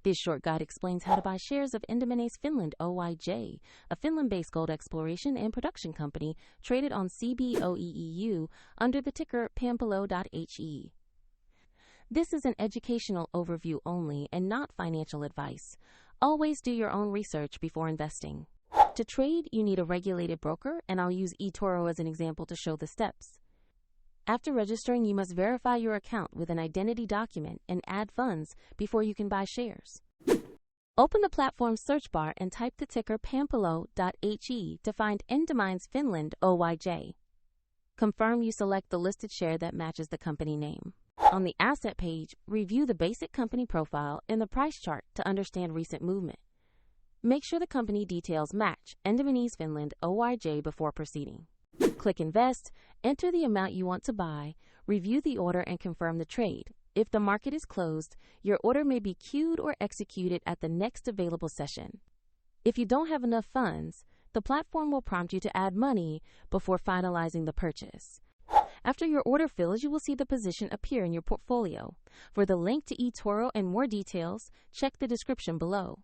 This short guide explains how to buy shares of Endomines Finland Oyj, a Finland-based gold exploration and production company traded on CBOE EU under the ticker PAMPALO.HE. This is an educational overview only and not financial advice. Always do your own research before investing. To trade, you need a regulated broker, and I'll use eToro as an example to show the steps. After registering, you must verify your account with an identity document and add funds before you can buy shares. Open the platform's search bar and type the ticker PAMPALO.HE to find Endomines Finland Oyj. Confirm you select the listed share that matches the company name. On the asset page, review the basic company profile and the price chart to understand recent movement. Make sure the company details match Endomines Finland Oyj before proceeding. Click Invest, enter the amount you want to buy, review the order and confirm the trade. If the market is closed, your order may be queued or executed at the next available session. If you don't have enough funds, the platform will prompt you to add money before finalizing the purchase. After your order fills, you will see the position appear in your portfolio. For the link to eToro and more details, check the description below.